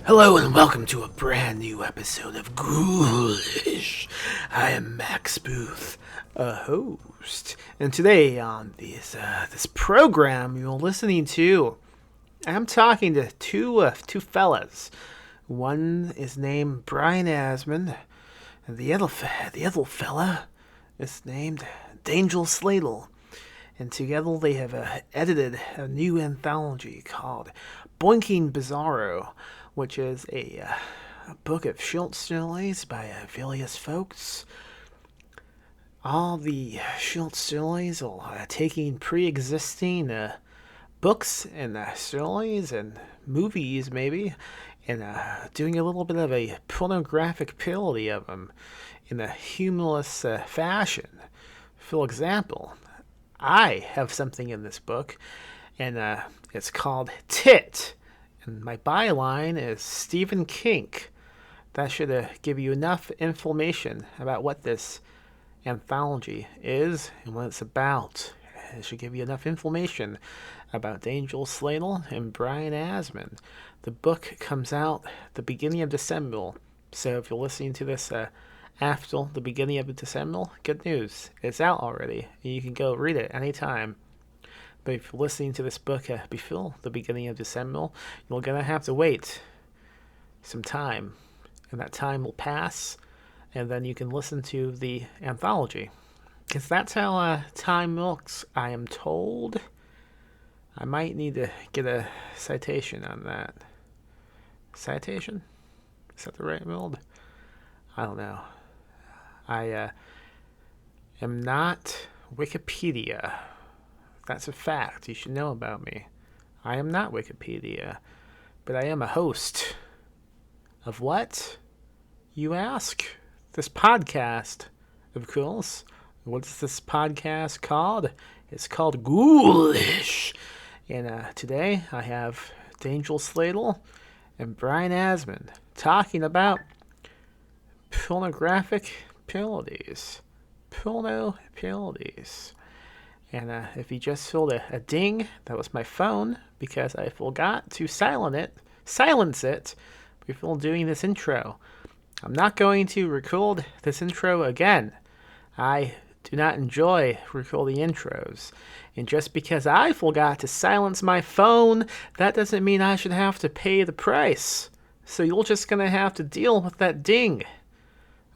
Hello and welcome to a brand new episode of Ghoulish. I am Max Booth, a host, and today on this program you're listening to, I'm talking to two fellas. One is named Brian Asman, and the other fella is named Danger Slater. And together they have edited a new anthology called Boinking Bizarro, which is a book of short stories by various folks. All the short stories are taking pre-existing books and stories and movies, maybe, and doing a little bit of a pornographic parody of them in a humorous fashion. For example, I have something in this book, and it's called Tit. And my byline is Stephen Kink. That should give you enough information about what this anthology is and what it's about. It should give you enough information about Danger Slater and Brian Asman. The book comes out the beginning of December. So if you're listening to this after the beginning of December, good news. It's out already. You can go read it anytime. But if you're listening to this book before the beginning of December, you're going to have to wait some time. And that time will pass, and then you can listen to the anthology. Because that's how time works, I am told. I might need to get a citation on that. Citation? Is that the right word? I don't know. I am not Wikipedia. That's a fact you should know about me. I am not Wikipedia, but I am a host. Of what, you ask? This podcast, of course. What's this podcast called? It's called Ghoulish. And today I have Danger Slater and Brian Asman talking about pornographic parodies. Porno parodies. And if you just felt a ding, that was my phone, because I forgot to silence it before doing this intro. I'm not going to record this intro again. I do not enjoy recording intros. And just because I forgot to silence my phone, that doesn't mean I should have to pay the price. So you're just going to have to deal with that ding.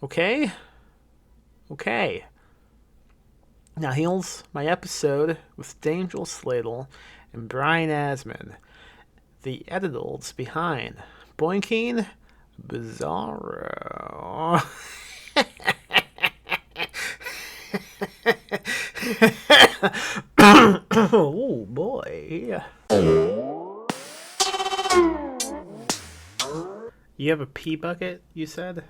Okay? Okay. Now here's my episode with Danger Slater and Brian Asman, the editors behind Boinking Bizarro. Oh boy. You have a pee bucket, you said?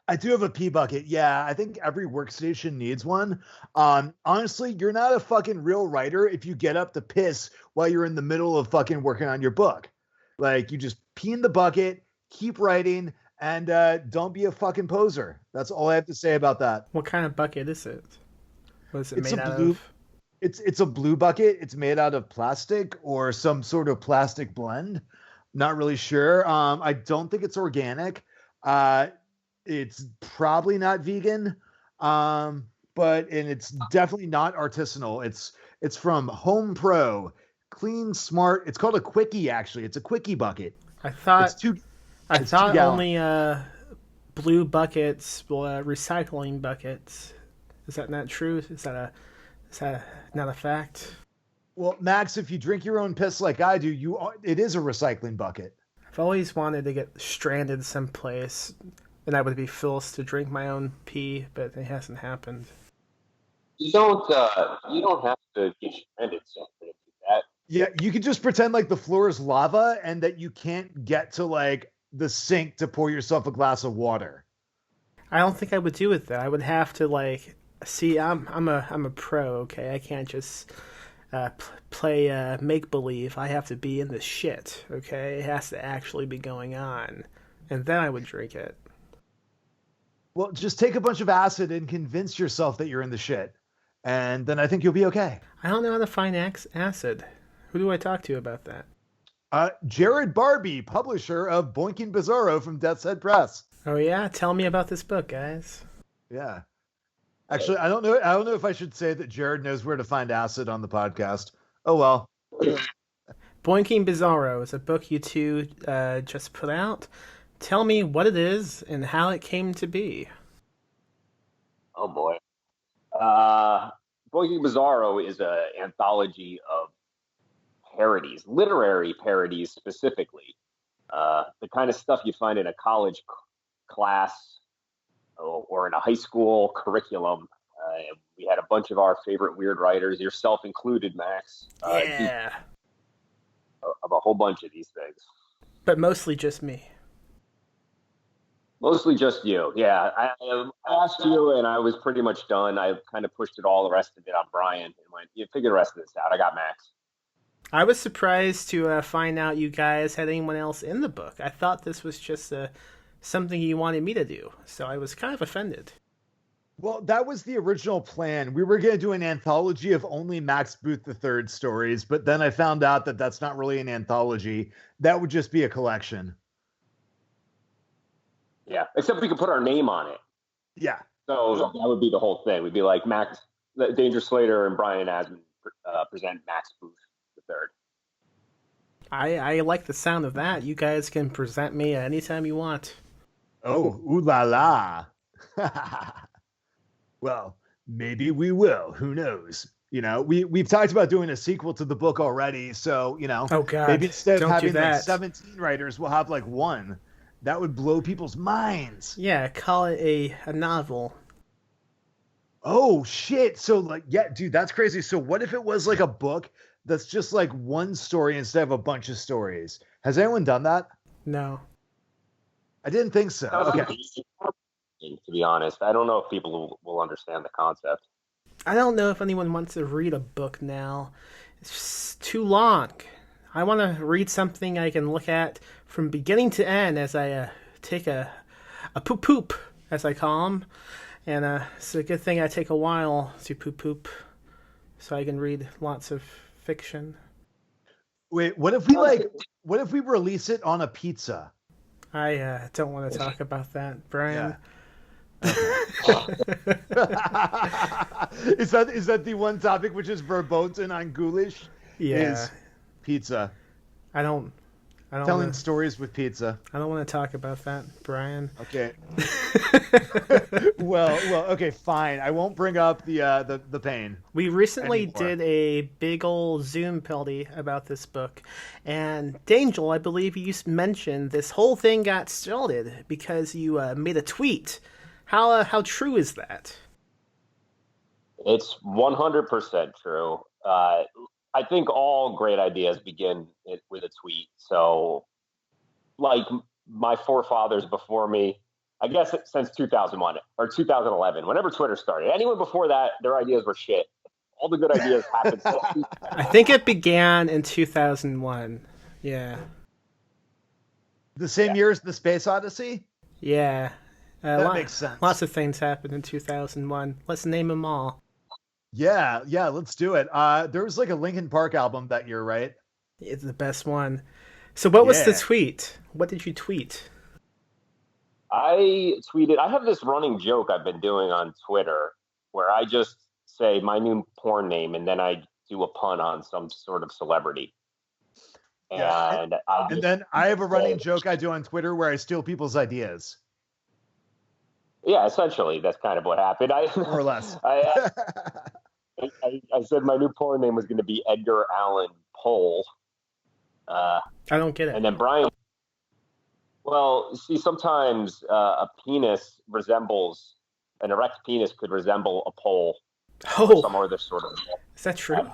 I do have a pee bucket. Yeah, I think every workstation needs one. Honestly, you're not a fucking real writer if you get up to piss while you're in the middle of fucking working on your book. Like, you just pee in the bucket, keep writing, and don't be a fucking poser. That's all I have to say about that. What kind of bucket is it? What is it It's made a out blue, of? It's a blue bucket. It's made out of plastic or some sort of plastic blend. Not really sure. I don't think it's organic. It's probably not vegan, and it's definitely not artisanal. It's from Home Pro, Clean Smart. It's called a Quickie, actually. It's a Quickie bucket. I thought it's 2 gallons. only blue buckets were recycling buckets. Is that not true? Is that not a fact? Well, Max, if you drink your own piss like I do, it is a recycling bucket. I've always wanted to get stranded someplace, and I would be forced to drink my own pee, but it hasn't happened. You don't have to get stranded somewhere to do that. Yeah, you could just pretend like the floor is lava and that you can't get to like the sink to pour yourself a glass of water. I don't think I would do it though. I would have to like see. I'm a pro. Okay, I can't just play make believe. I have to be in the shit. Okay, it has to actually be going on, and then I would drink it. Well, just take a bunch of acid and convince yourself that you're in the shit. And then I think you'll be okay. I don't know how to find acid. Who do I talk to about that? Jared Barbie, publisher of Boinking Bizarro from Death's Head Press. Oh yeah, tell me about this book, guys. Yeah. Actually, I don't know if I should say that Jared knows where to find acid on the podcast. Oh well. Boinking Bizarro is a book you two just put out. Tell me what it is and how it came to be. Oh boy. Boinking Bizarro is an anthology of parodies, literary parodies specifically. The kind of stuff you find in a college class or in a high school curriculum. We had a bunch of our favorite weird writers, yourself included, Max. Yeah. Of a whole bunch of these things. But mostly just me. Mostly just you. Yeah. I asked you and I was pretty much done. I kind of pushed the rest of it on Brian and went, you figure the rest of this out. I got Max. I was surprised to find out you guys had anyone else in the book. I thought this was just something you wanted me to do, so I was kind of offended. Well, that was the original plan. We were going to do an anthology of only Max Booth III stories, but then I found out that that's not really an anthology. That would just be a collection. Yeah, except we could put our name on it. Yeah. So that would be the whole thing. We'd be like Max, Danger Slater and Brian Asman present Max Booth III. I like the sound of that. You guys can present me anytime you want. Oh, ooh la la. Well, maybe we will. Who knows? You know, we've talked about doing a sequel to the book already. So, you know, oh God, maybe instead of don't having do that. like 17 writers, we'll have like one. That would blow people's minds. Yeah, call it a novel. Oh shit. So like, yeah, dude, that's crazy. So what if it was like a book that's just like one story instead of a bunch of stories? Has anyone done that? No. I didn't think so. Okay. To be honest, I don't know if people will understand the concept. I don't know if anyone wants to read a book now. It's just too long. I want to read something I can look at from beginning to end as I take a poop, as I call them. And it's a good thing I take a while to poop, so I can read lots of fiction. Wait, what if we release it on a pizza? I don't want to talk about that, Brian. Yeah. Is that the one topic which is verboten on Ghoulish? Yeah. Is pizza. I don't Telling stories with pizza. I don't want to talk about that, Brian. Okay. well, okay, fine. I won't bring up the pain. We recently anymore. did a big old Zoom parody about this book, and Dangel, I believe you mentioned this whole thing got started because you made a tweet. How true is that? It's 100% true. I think all great ideas begin with a tweet. So, like my forefathers before me, I guess since 2001 or 2011, whenever Twitter started, anyone before that, their ideas were shit. All the good ideas happened. I think it began in 2001. Yeah. The same year as the Space Odyssey? Yeah. That makes sense. Lots of things happened in 2001. Let's name them all. Yeah, let's do it. There was like a Linkin Park album that year, right? It's the best one. So what was the tweet? What did you tweet? I tweeted, I have this running joke I've been doing on Twitter where I just say my new porn name and then I do a pun on some sort of celebrity. And then I have a running joke I do on Twitter where I steal people's ideas. Yeah, essentially, that's kind of what happened. More or less. I said my new porn name was going to be Edgar Allan Poe. I don't get it. And then Brian Well, see, sometimes an erect penis could resemble a pole or Oh, some other sort of. is that true? I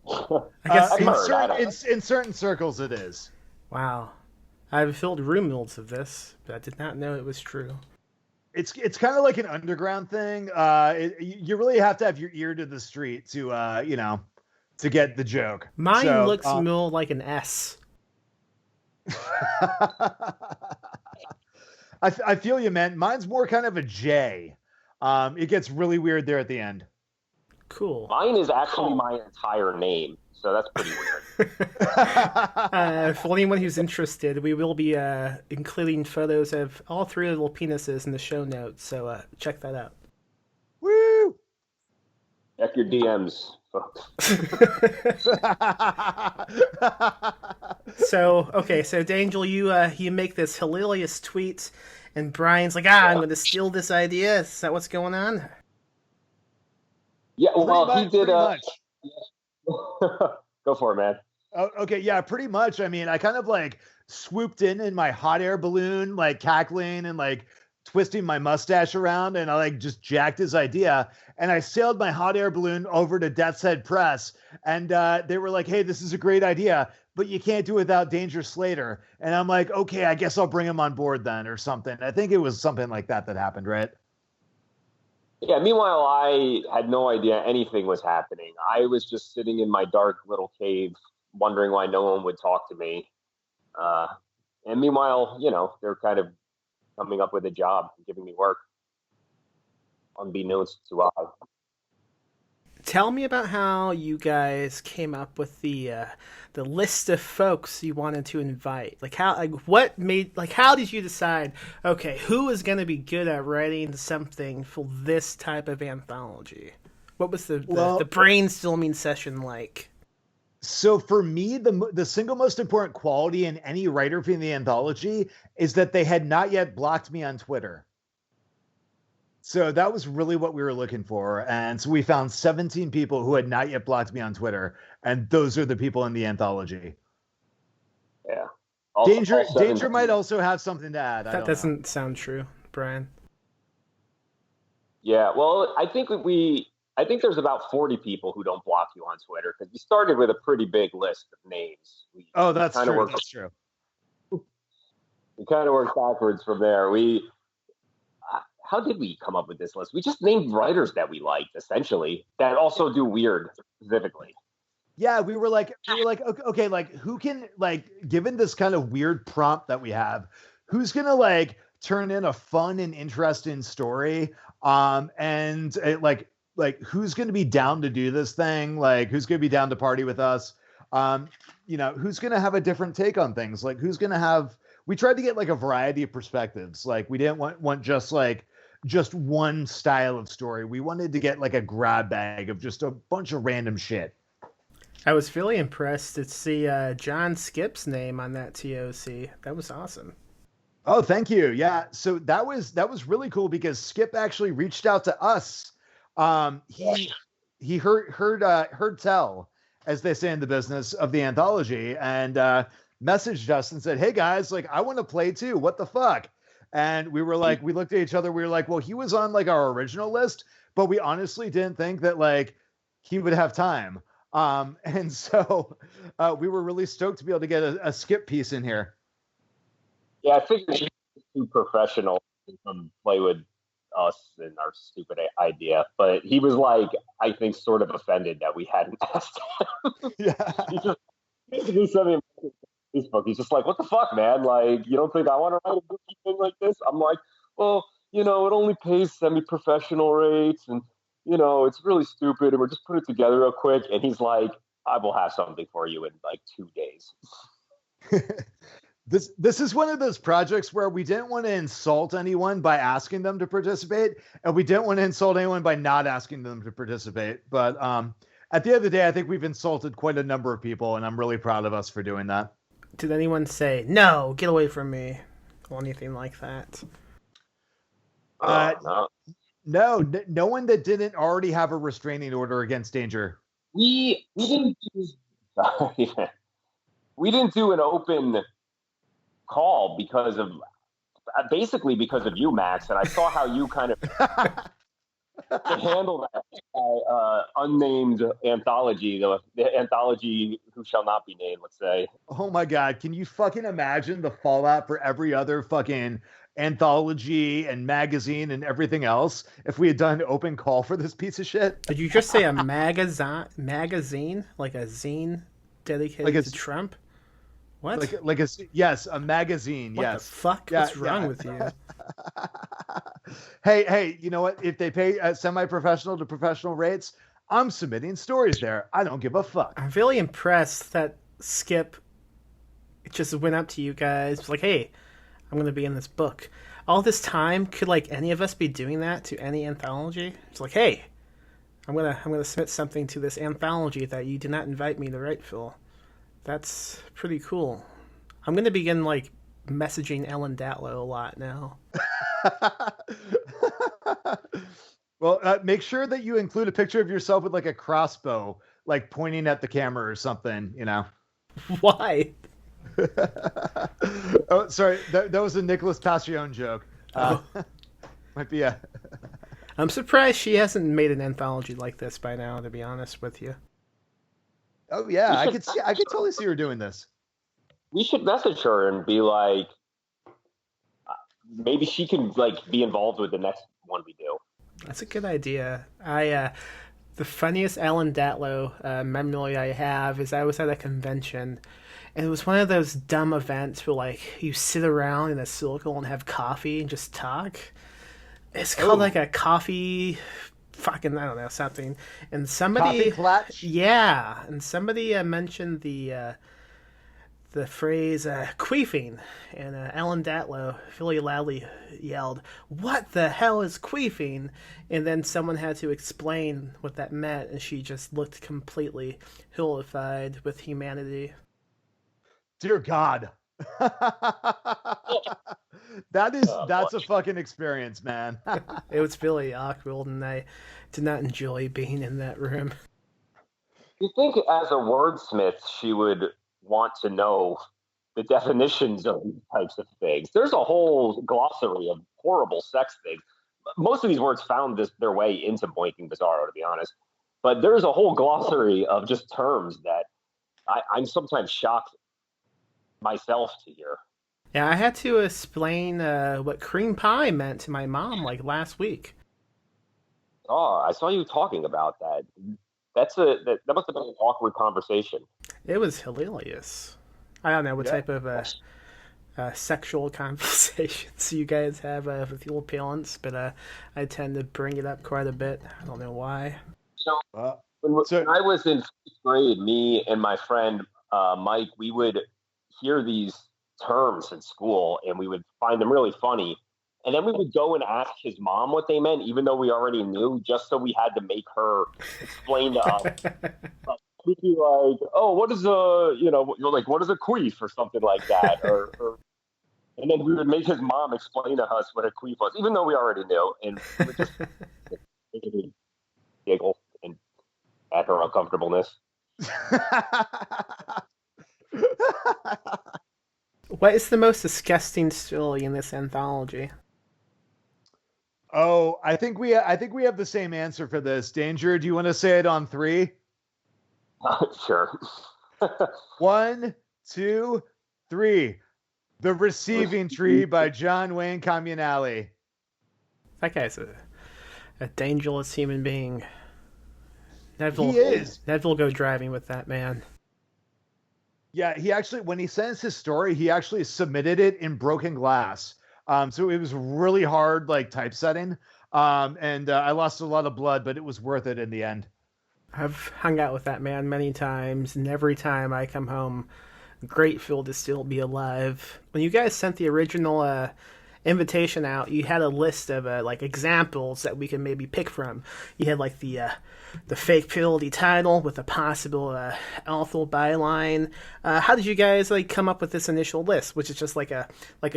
Uh, guess. I've in heard. I certain don't. in certain circles, it is. Wow. I've filled rumors of this, but I did not know it was true. It's kind of like an underground thing. You really have to have your ear to the street to to get the joke. Mine So looks more like an S. I feel you, man. Mine's more kind of a J. It gets really weird there at the end. Cool. Mine is actually my entire name, so that's pretty weird. For anyone who's interested, we will be including photos of all three little penises in the show notes, so check that out. Woo! Check your DMs, folks. So D'Angel, you make this hilarious tweet, and Brian's like, I'm going to steal this idea. Is that what's going on? Yeah, well, he did. Pretty much. Go for it, man. Oh, okay, yeah, pretty much. I mean, I kind of like swooped in my hot air balloon, like cackling and like twisting my mustache around, and I like just jacked his idea. And I sailed my hot air balloon over to Death's Head Press, and they were like, "Hey, this is a great idea, but you can't do it without Danger Slater." And I'm like, "Okay, I guess I'll bring him on board then, or something." I think it was something like that happened, right? Yeah, meanwhile, I had no idea anything was happening. I was just sitting in my dark little cave, wondering why no one would talk to me. Uh, and meanwhile, they're kind of coming up with a job, giving me work, unbeknownst to I. Tell me about how you guys came up with the list of folks you wanted to invite. How did you decide? Okay, who is going to be good at writing something for this type of anthology? What was the brainstorming session like? So for me, the single most important quality in any writer for the anthology is that they had not yet blocked me on Twitter. So that was really what we were looking for. And so we found 17 people who had not yet blocked me on Twitter. And those are the people in the anthology. Yeah. Danger might also have something to add. That doesn't sound true, Brian. Yeah, well, I think there's about 40 people who don't block you on Twitter, because we started with a pretty big list of names. That's true. That's true. We kind of worked backwards from there. How did we come up with this list? We just named writers that we liked, essentially, that also do weird specifically. Yeah, we were like, okay, like who can, like, given this kind of weird prompt that we have, who's gonna like turn in a fun and interesting story, and who's gonna be down to do this thing, like who's gonna be down to party with us, who's gonna have a different take on things, like who's gonna have. We tried to get like a variety of perspectives. Like we didn't want just one style of story. We wanted to get like a grab bag of just a bunch of random shit. I was really impressed to see John Skip's name on that TOC. That was awesome. Oh, thank you. Yeah. So that was really cool because Skip actually reached out to us. He heard tell, as they say in the business, of the anthology, and messaged us and said, "Hey guys, like I want to play too. What the fuck?" And we were like, we looked at each other. We were like, well, he was on like our original list, but we honestly didn't think that like he would have time. And so we were really stoked to be able to get a Skip piece in here. Yeah, I figured he was too professional to come play with us and our stupid idea, but he was like, I think, sort of offended that we hadn't asked him. Yeah. He just basically sent me a Facebook. He's just like, what the fuck, man? Like, you don't think I want to write a goofy thing like this? I'm like, well, it only pays semi-professional rates, and it's really stupid, and we're just putting it together real quick. And he's like, I will have something for you in like 2 days. This is one of those projects where we didn't want to insult anyone by asking them to participate, and we didn't want to insult anyone by not asking them to participate. But at the end of the day, I think we've insulted quite a number of people, and I'm really proud of us for doing that. Did anyone say, no, get away from me, or anything like that? No one that didn't already have a restraining order against Danger. We didn't do an open call because of you, Max, and I saw how you kind of handle that unnamed anthology, the anthology Who Shall Not Be Named, let's say. Oh my God. Can you fucking imagine the fallout for every other fucking anthology and magazine and everything else if we had done an open call for this piece of shit? Did you just say a magazine? Like a zine dedicated to Trump? What? Yes, a magazine. What yes. the fuck? Yeah, What's wrong with you? Hey, you know what? If they pay semi-professional to professional rates, I'm submitting stories there. I don't give a fuck. I'm really impressed that Skip just went up to you guys, was like, "Hey, I'm gonna be in this book." All this time, could like any of us be doing that to any anthology? It's like, "Hey, I'm gonna submit something to this anthology that you did not invite me to write, Phil." That's pretty cool. I'm gonna begin like messaging Ellen Datlow a lot now. Well, make sure that you include a picture of yourself with like a crossbow, like pointing at the camera or something, you know. Why? Oh, sorry. That was a Nicholas Passion joke. Might be a... I'm surprised she hasn't made an anthology like this by now, to be honest with you. Oh yeah, I could totally see her doing this. We should message her and be like, maybe she can like be involved with the next one we do. That's a good idea. The funniest Ellen Datlow memory I have is I was at a convention, and it was one of those dumb events where like you sit around in a circle and have coffee and just talk. It's called like a coffee, fucking I don't know, something. And somebody, coffee clutch. Yeah, and somebody mentioned the phrase queefing, and Ellen Datlow really loudly yelled, "What the hell is queefing?" And then someone had to explain what that meant, and she just looked completely horrified with humanity. Dear God. That's a fucking experience, man. It was really awkward, and I did not enjoy being in that room. You think as a wordsmith she would want to know the definitions of these types of things? There's a whole glossary of horrible sex things. Most of these words found their way into Boinking Bizarro, to be honest. But there's a whole glossary of just terms that I'm sometimes shocked myself to hear. Yeah, I had to explain what cream pie meant to my mom like last week. Oh, I saw you talking about that. That must have been an awkward conversation. It was hilarious. I don't know what type of sexual conversations you guys have with your parents, but I tend to bring it up quite a bit. I don't know why. So, when I was in 5th grade, me and my friend Mike, we would hear these terms in school, and we would find them really funny. And then we would go and ask his mom what they meant, even though we already knew, just so we had to make her explain to us. We'd be like, "Oh, what is what is a queef?" or something like that, and then we would make his mom explain to us what a queef was, even though we already knew, and we would just giggle and at her uncomfortableness. What is the most disgusting story in this anthology? Oh, I think we have the same answer for this. Danger, do you want to say it on 3? Sure. 1, 2, 3. The Receiving Tree by John Wayne Comunale. That guy's a dangerous human being. He is. Never will go driving with that man. Yeah, he actually, when he sent us his story, he actually submitted it in broken glass. So it was really hard, like typesetting. And I lost a lot of blood, but it was worth it in the end. I've hung out with that man many times, and every time I come home, grateful to still be alive. When you guys sent the original invitation out, you had a list of like examples that we could maybe pick from. You had like the fake parody title with a possible author byline. How did you guys like come up with this initial list, which is just like a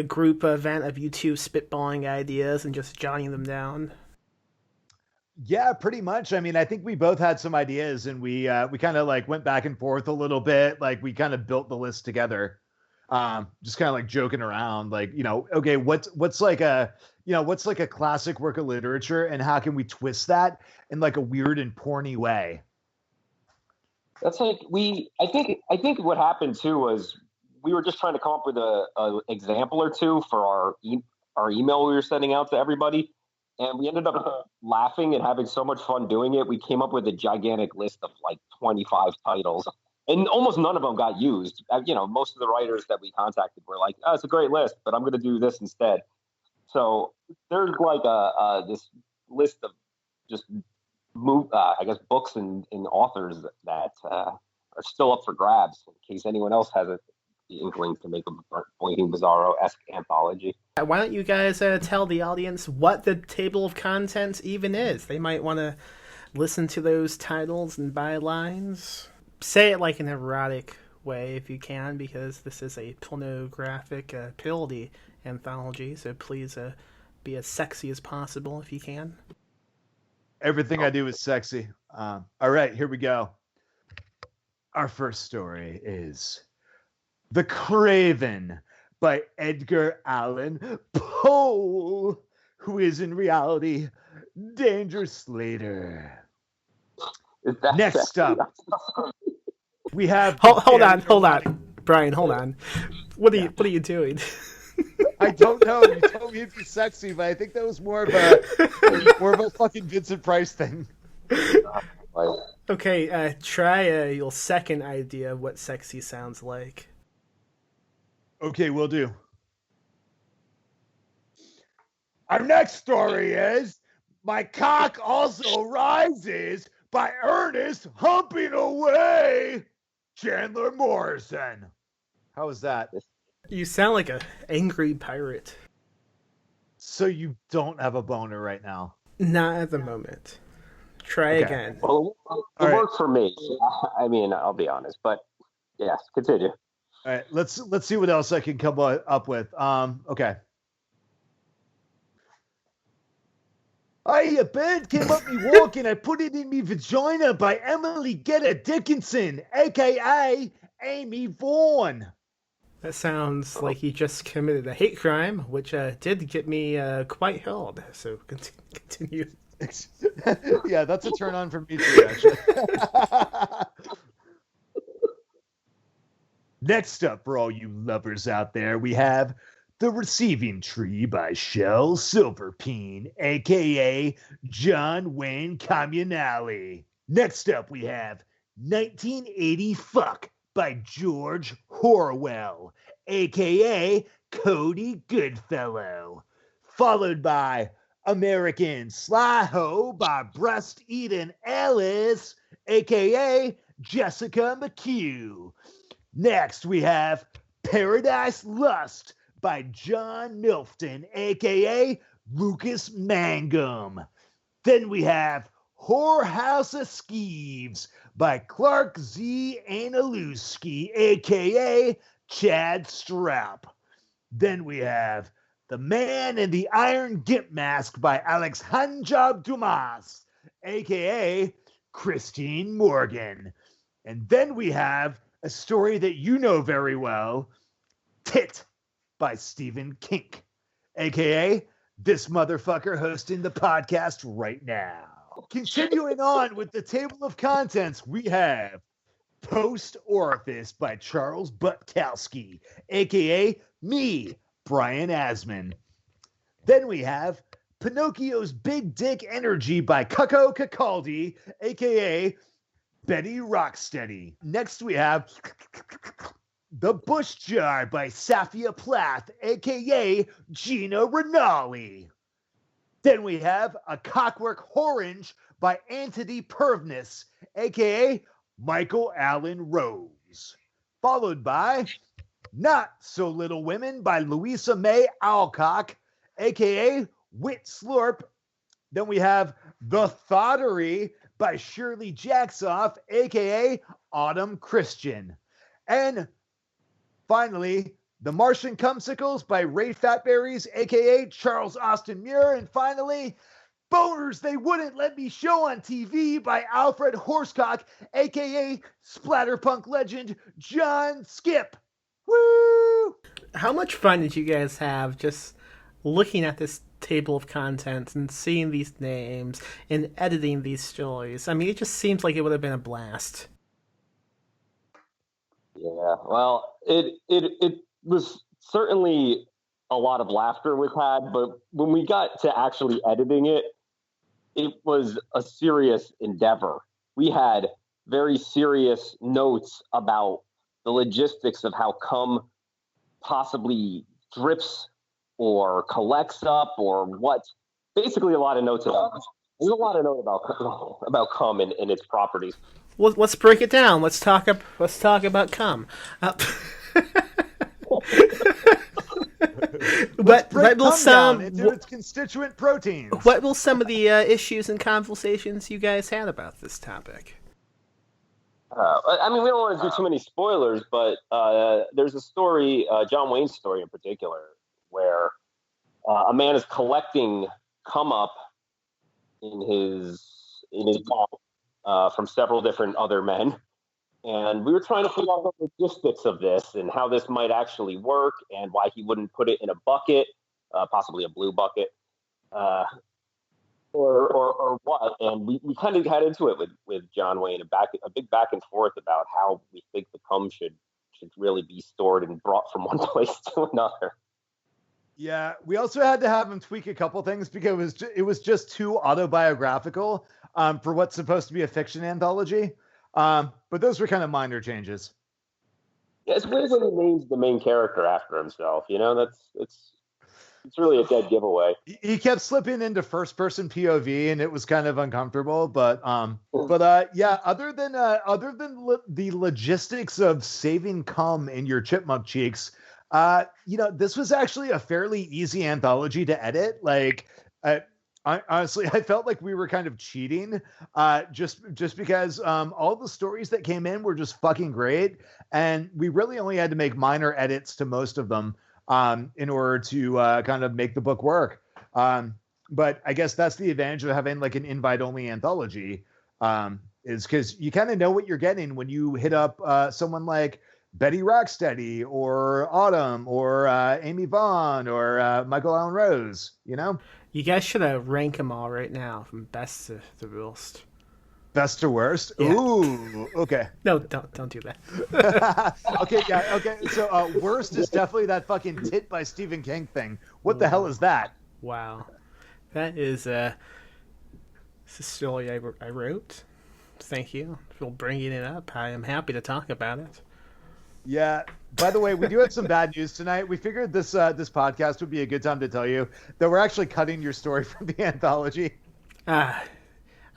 group event of you two spitballing ideas and just jotting them down? Yeah, pretty much. I mean, I think we both had some ideas, and we kind of like went back and forth a little bit. Like we kind of built the list together. Just kind of like joking around, like, okay, what's like what's like a classic work of literature, and how can we twist that in like a weird and porny way? That's like I think what happened too was we were just trying to come up with a example or two for our email we were sending out to everybody, and we ended up laughing and having so much fun doing it. We came up with a gigantic list of like 25 titles, and almost none of them got used. Most of the writers that we contacted were like, "Oh, it's a great list, but I'm going to do this instead." So there's like this list of just I guess books and authors that are still up for grabs in case anyone else has the inkling to make a Boinking Bizarro-esque anthology. Why don't you guys tell the audience what the table of contents even is? They might want to listen to those titles and bylines. Say it like an erotic way if you can, because this is a pornographic parody anthology, so please be as sexy as possible if you can. Everything I do is sexy. All right, here we go. Our first story is The Craven by Edgar Allan Poe, who is in reality Danger Slater. Next up, we have... Hold on. Brian, hold on. What are you doing? I don't know. You told me it'd be sexy, but I think that was more of a fucking Vincent Price thing. Okay, try your second idea of what sexy sounds like. Okay, will do. Our next story is My Cock Also Rises by Ernest Humping Away, Chandler Morrison. How was that? You sound like an angry pirate. So you don't have a boner right now? Not at the moment. Try again. Well, it worked for me. I mean, I'll be honest, but yes, continue. All right, let's see what else I can come up with. Okay. A bird came up me walk and I put it in me vagina by Emily Gedda Dickinson, aka Amy Vaughn. That sounds like he just committed a hate crime, which did get me quite held. So continue. Yeah, that's a turn on for me too, actually. Next up, for all you lovers out there, we have The Receiving Tree by Shel Silverpeen, aka John Wayne Comunale. Next up, we have 1980 Fuck by George Horwell, aka Cody Goodfellow. Followed by American Sly Ho by Breast Eden Ellis, aka Jessica McHugh. Next, we have Paradise Lust by John Milton, aka Lucas Mangum. Then we have Whorehouse of Skeeves by Clark Z. Analuski, aka Chad Strapp. Then we have The Man in the Iron Gimp Mask by Alexandra Dumas, aka Christine Morgan. And then we have a story that you know very well, Tit by Stephen Kink, aka this motherfucker hosting the podcast right now. Continuing on with the table of contents, we have Post Orifice by Charles Butkowski, aka me, Brian Asman. Then we have Pinocchio's Big Dick Energy by Cucco Cacaldi, aka Betty Rocksteady. Next we have The Bush Jar by Safia Plath, aka Gina Rinaldi. Then we have A Cockwork Orange by Anthony Pervness, aka Michael Allen Rose. Followed by Not So Little Women by Louisa May Alcock, aka Wit Slurp. Then we have The Thottery by Shirley Jacksoff, aka Autumn Christian. And finally, The Martian Cumsicles by Ray Fatberries, aka Charles Austin Muir. And finally, Boners They Wouldn't Let Me Show on TV by Alfred Horsecock, aka Splatterpunk legend John Skip. Woo! Woo! How much fun did you guys have just looking at this table of contents and seeing these names and editing these stories? I mean, it just seems like it would have been a blast. Yeah, well, it was certainly a lot of laughter was had, but when we got to actually editing it, it was a serious endeavor. We had very serious notes about the logistics of how cum possibly drips or collects up or what. Basically, a lot of notes about. There's a lot of note about cum and its properties. Well, let's break it down. Let's talk about cum. Break what will cum some down into its constituent proteins. what will some of the issues and conversations you guys had about this topic? I mean, we don't want to do too many spoilers, but there's a story, John Wayne's story in particular, where a man is collecting cum up in his ball from several different other men, and we were trying to figure out the logistics of this and how this might actually work, and why he wouldn't put it in a bucket, possibly a blue bucket. Or what, and we kind of got into it with John Wayne, a big back and forth about how we think the cum should really be stored and brought from one place to another. Yeah, we also had to have him tweak a couple things because it was just too autobiographical for what's supposed to be a fiction anthology. But those were kind of minor changes. Yeah, it's weird when he names the main character after himself. You know, it's really a dead giveaway. He kept slipping into first person POV, and it was kind of uncomfortable. But yeah, other than the logistics of saving cum in your chipmunk cheeks, this was actually a fairly easy anthology to edit. Like, honestly, I felt like we were kind of cheating, just because all the stories that came in were just fucking great, and we really only had to make minor edits to most of them in order to kind of make the book work. But I guess that's the advantage of having like an invite-only anthology, is because you kind of know what you're getting when you hit up someone like Betty Rocksteady or Autumn or Amy Vaughn or Michael Allen Rose, you know? You guys should rank them all right now from best to worst. Best to worst? Yeah. Ooh, okay. No, don't do that. Okay, yeah, okay. So worst is definitely that fucking Tit by Stephen King thing. What the hell is that? Wow. That is it's a story I wrote. Thank you for bringing it up. I am happy to talk about it. Yeah. By the way, we do have some bad news tonight. We figured this podcast would be a good time to tell you that we're actually cutting your story from the anthology. I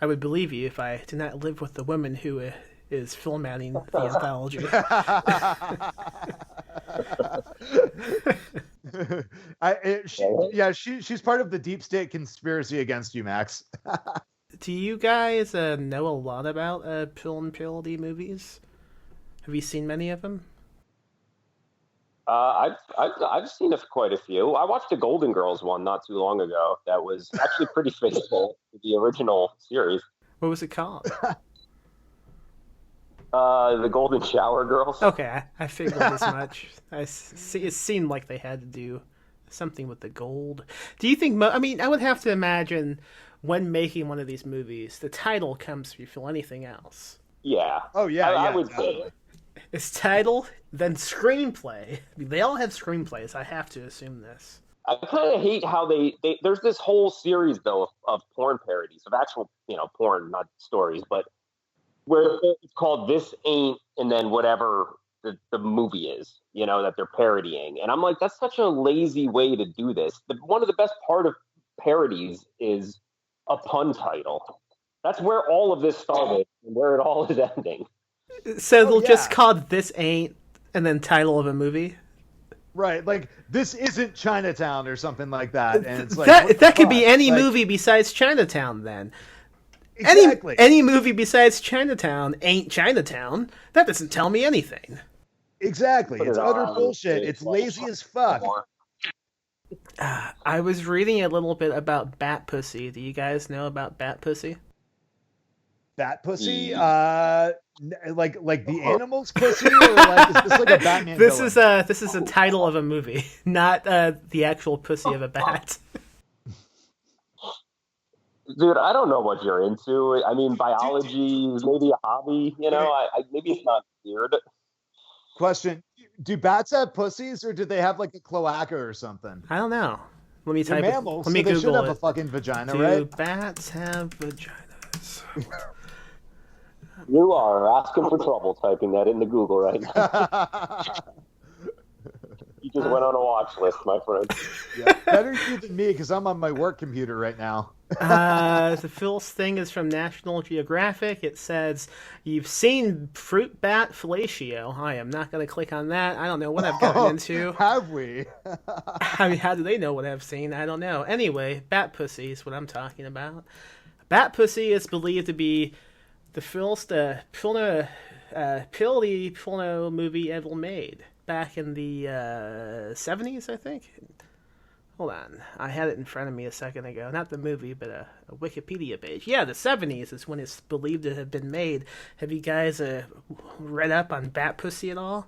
would believe you if I did not live with the woman who is formatting the anthology. She's part of the deep state conspiracy against you, Max. Do you guys know a lot about film parody movies? Have you seen many of them? I've seen quite a few. I watched the Golden Girls one not too long ago. That was actually pretty faithful to the original series. What was it called? The Golden Shower Girls. Okay, I figured as much. It seemed like they had to do something with the gold. Do you think? I mean, I would have to imagine when making one of these movies, the title comes before anything else. Yeah. Oh yeah. I would say. It's title, then screenplay. I mean, they all have screenplays. I have to assume this. I kind of hate how they there's this whole series though of porn parodies of actual porn, not stories, but where it's called This Ain't and then whatever the movie is, that they're parodying, and I'm like, that's such a lazy way to do this. One of the best part of parodies is a pun title. That's where all of this started and where it all is ending. So they'll just call it This Ain't and then title of a movie? Right, like This Isn't Chinatown or something like that. And it's like that could be any movie besides Chinatown then. Exactly. Any movie besides Chinatown ain't Chinatown. That doesn't tell me anything. Exactly. It's utter bullshit. It's lazy as fuck. I was reading a little bit about Bat Pussy. Do you guys know about Bat Pussy? bat pussy? Mm. Like the animal's pussy, or like is this like a Batman villain? This is a title of a movie, not the actual pussy of a bat. Dude, I don't know what you're into. I mean, biology is maybe a hobby. Maybe it's not weird. Question: do bats have pussies, or do they have like a cloaca or something? I don't know. Let me They're type mammals, it. Let me so they Google should have it. a fucking vagina, Do right? bats have vaginas? You are asking for trouble typing that into Google right now. You just went on a watch list, my friend. Yeah, better you than me because I'm on my work computer right now. The first thing is from National Geographic. It says, "You've seen fruit bat fellatio." I am not going to click on that. I don't know what I've gotten into. Have we? I mean, how do they know what I've seen? I don't know. Anyway, bat pussy is what I'm talking about. Bat pussy is believed to be the first porno movie ever made back in the 70s, I think. Hold on. I had it in front of me a second ago. Not the movie, but a Wikipedia page. Yeah, the 70s is when it's believed to have been made. Have you guys read up on bat pussy at all?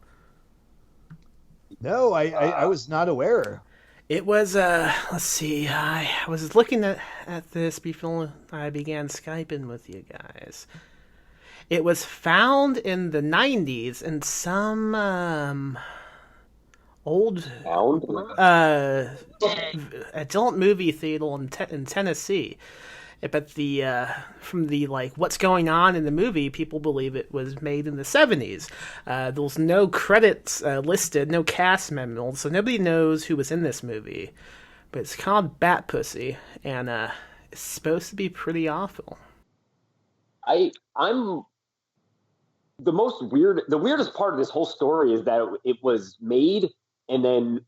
No, I was not aware. It was, let's see, I was looking at this before I began Skyping with you guys. It was found in the 90s in some old adult movie theater in Tennessee. But from the what's going on in the movie, people believe it was made in the 70s. There's no credits listed, no cast members, so nobody knows who was in this movie. But it's called Bat Pussy, and it's supposed to be pretty awful. I'm the weirdest part of this whole story is that it was made and then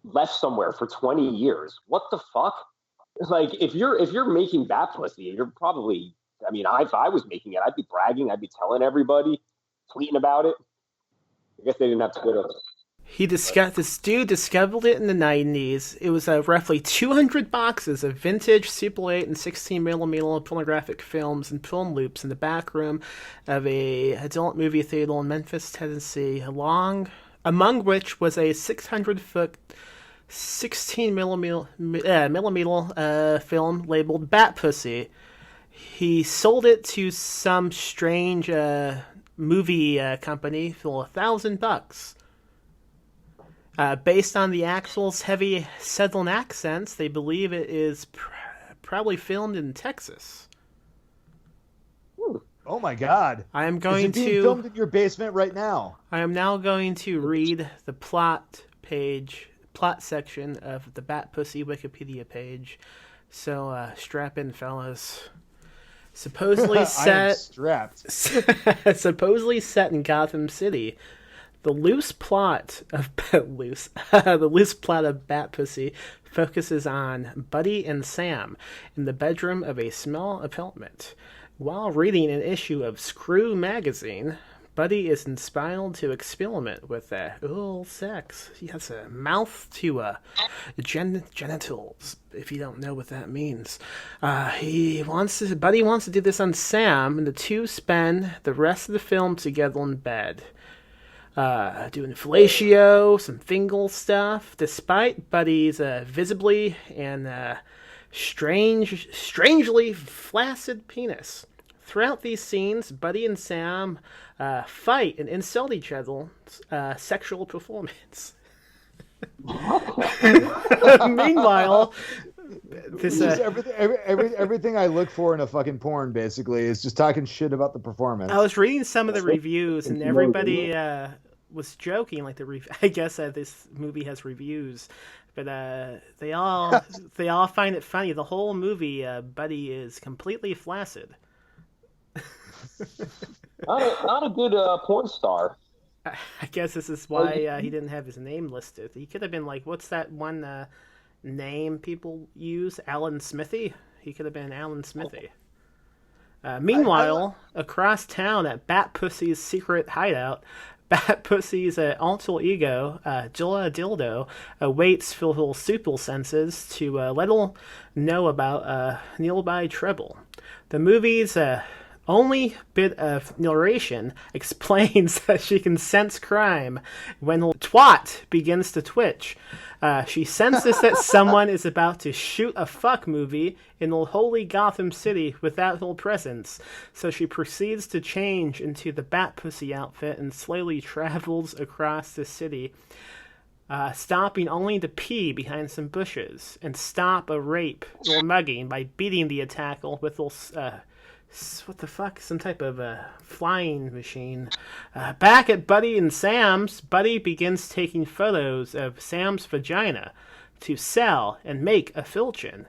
left somewhere for 20 years. What the fuck? Like, if you're making bat pussy, you're probably, I mean, if I was making it, I'd be bragging, I'd be telling everybody, tweeting about it. I guess they didn't have Twitter. This dude discovered it in the 90s. It was roughly 200 boxes of vintage Super 8 and 16mm pornographic films and film loops in the back room of a adult movie theater in Memphis, Tennessee, among which was a 600-foot 16mm film labeled Bat Pussy. He sold it to some strange movie company for $1,000. Based on the actor's heavy Southern accents, they believe it is probably filmed in Texas. Oh my God! I am going Is it being filmed in your basement right now? I am now going to read the plot section of the Bat Pussy Wikipedia page. So strap in, fellas. Supposedly set. Supposedly set in Gotham City. The loose plot of Bat Pussy focuses on Buddy and Sam in the bedroom of a small apartment. While reading an issue of Screw magazine, Buddy is inspired to experiment with oral sex. He has a mouth to genitals, if you don't know what that means. Buddy wants to do this on Sam, and the two spend the rest of the film together in bed. Doing fellatio, some fingal stuff, despite Buddy's visibly and strangely flaccid penis. Throughout these scenes, Buddy and Sam fight and insult each other's sexual performance. Meanwhile, this everything I look for in a fucking porn basically is just talking shit about the performance. I was reading some of the reviews, and everybody was joking. Like I guess this movie has reviews, but they all find it funny. The whole movie, Buddy is completely flaccid. Not a good porn star. I guess this is why he didn't have his name listed. He could have been like, what's that one name people use? Alan Smithy? He could have been Alan Smithy. Meanwhile, across town at Bat Pussy's secret hideout, Bat Pussy's alter ego, Jilla Dildo, waits for her super senses to let her know about nearby trouble. The movie's only bit of narration explains that she can sense crime when twat begins to twitch. She senses that someone is about to shoot a fuck movie in the holy Gotham City without her presence, so she proceeds to change into the Bat Pussy outfit and slowly travels across the city, stopping only to pee behind some bushes and stop a rape or mugging by beating the attacker with what the fuck? Some type of flying machine. Back at Buddy and Sam's, Buddy begins taking photos of Sam's vagina to sell and make a filchin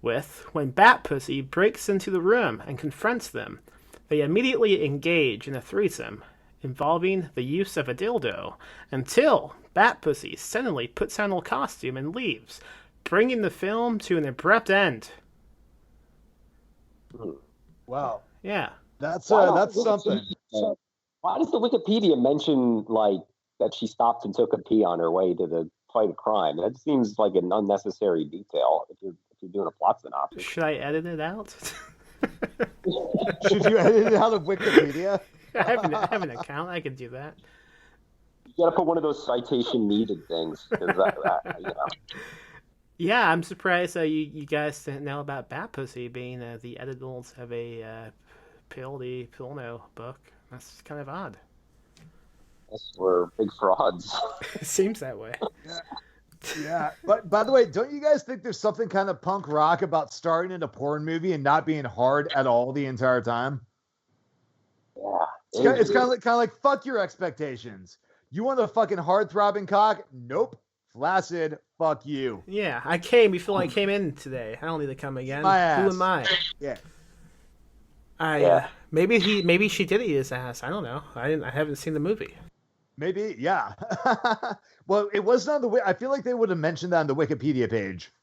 with when Bat Pussy breaks into the room and confronts them. They immediately engage in a threesome involving the use of a dildo until Bat Pussy suddenly puts on a costume and leaves, bringing the film to an abrupt end. Wow. Yeah. That's something. Why does the Wikipedia mention like that she stopped and took a pee on her way to the fight of crime? That seems like an unnecessary detail if you're doing a plot synopsis. Should I edit it out? Should you edit it out of Wikipedia? I have an account. I could do that. You gotta put one of those citation needed things. Yeah, I'm surprised you guys didn't know about Bat Pussy being the editors of a parody porno book. That's kind of odd. Yes, we're big frauds. It seems that way. Yeah. But by the way, don't you guys think there's something kind of punk rock about starting in a porn movie and not being hard at all the entire time? Yeah. It's kind of like fuck your expectations. You want a fucking hard throbbing cock? Nope. Flaccid. Fuck you. Yeah, I came before I came in today. I don't need to come again. My ass. Who am I? Yeah. Maybe she did eat his ass. I don't know. I haven't seen the movie. Maybe, yeah. Well, it wasn't on the. I feel like they would have mentioned that on the Wikipedia page.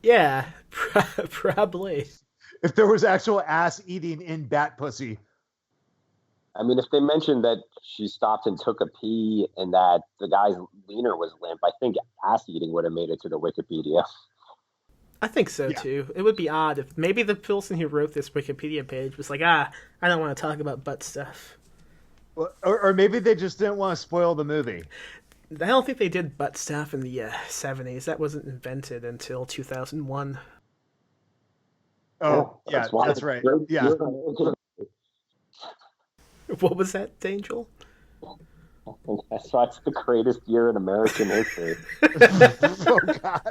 Yeah, probably. If there was actual ass eating in Bat Pussy. I mean, if they mentioned that she stopped and took a pee and that the guy's wiener was limp, I think ass eating would have made it to the Wikipedia. I think so, too. It would be odd if maybe the person who wrote this Wikipedia page was like, I don't want to talk about butt stuff. Well, or maybe they just didn't want to spoil the movie. I don't think they did butt stuff in the 70s. That wasn't invented until 2001. Oh, yeah, that's right. Yeah. What was that, Angel? That's why it's the greatest year in American history. Oh, God.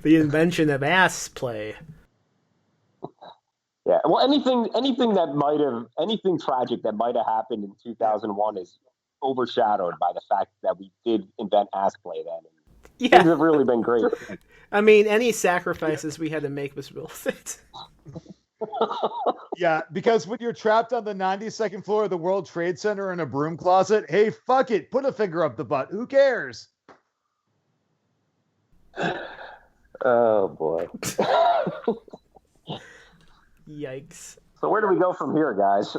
The invention of ass play. Yeah, well, anything tragic that might have happened in 2001 is overshadowed by the fact that we did invent ass play then. Yeah. Things have really been great. I mean, any sacrifices we had to make was worth it. Yeah, because when you're trapped on the 92nd floor of the World Trade Center in a broom closet, hey, fuck it, put a finger up the butt. Who cares? Oh, boy. Yikes. So where do we go from here, guys?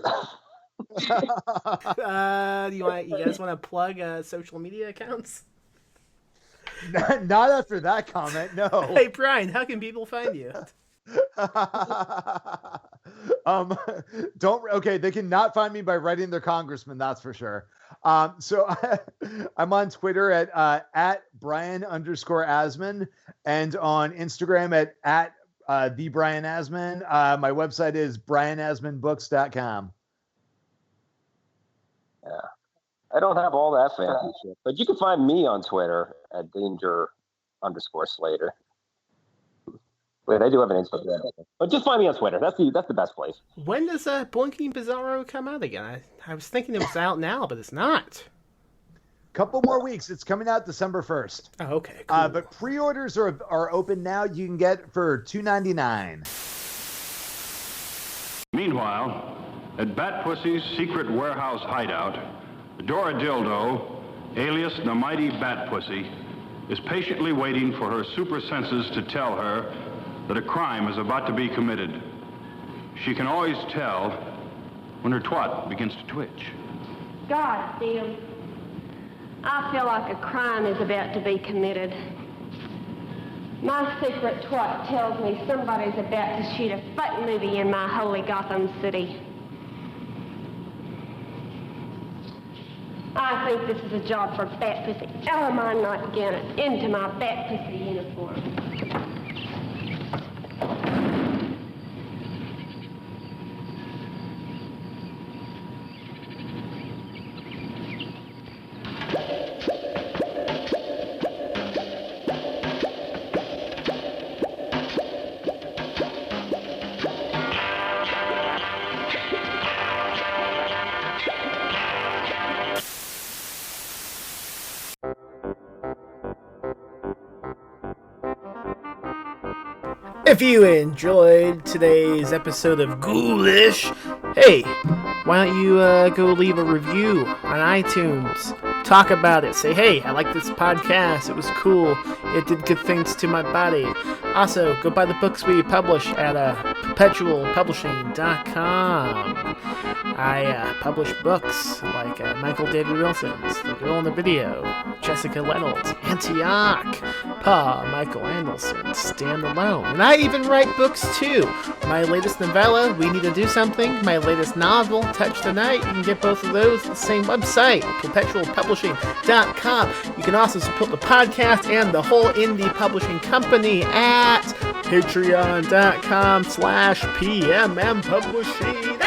You guys want to plug social media accounts? Not after that comment, no. Hey, Brian, how can people find you? They cannot find me by writing their congressman, that's for sure. So I'm on Twitter at Brian_Asman and on Instagram at the Brian Asman. My website is brianasmanbooks.com. Yeah. I don't have all that fancy shit, but you can find me on Twitter at Danger_Slater. Wait, I do have an Instagram, but just find me on Twitter. That's the best place. When does Boinking Bizarro come out again? I was thinking it was out now, but it's not. Couple more weeks. It's coming out December 1st. Oh, okay. Cool. But pre-orders are open now. You can get for $2.99. Meanwhile, at Bat Pussy's secret warehouse hideout, Dora Dildo, alias the mighty Bat Pussy, is patiently waiting for her super senses to tell her that a crime is about to be committed. She can always tell when her twat begins to twitch. God damn. I feel like a crime is about to be committed. My secret twat tells me somebody's about to shoot a fuck movie in my holy Gotham City. I think this is a job for Bat Pussy. Or am I not getting into my Bat Pussy uniform? If you enjoyed today's episode of Ghoulish, hey, why don't you go leave a review on iTunes? Talk about it. Say, hey, I like this podcast. It was cool. It did good things to my body. Also, go buy the books we publish at perpetualpublishing.com. I publish books like Michael David Wilson's The Girl in the Video, Jessica Reynolds, Antioch, Pa Michael Anderson, Stand Alone. And I even write books too. My latest novella, We Need to Do Something, my latest novel, Touch the Night. You can get both of those at the same website, perpetualpublishing.com. You can also support the podcast and the whole indie publishing company at patreon.com/PMMpublishing.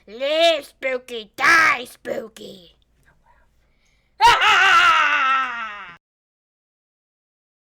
Live spooky, die spooky.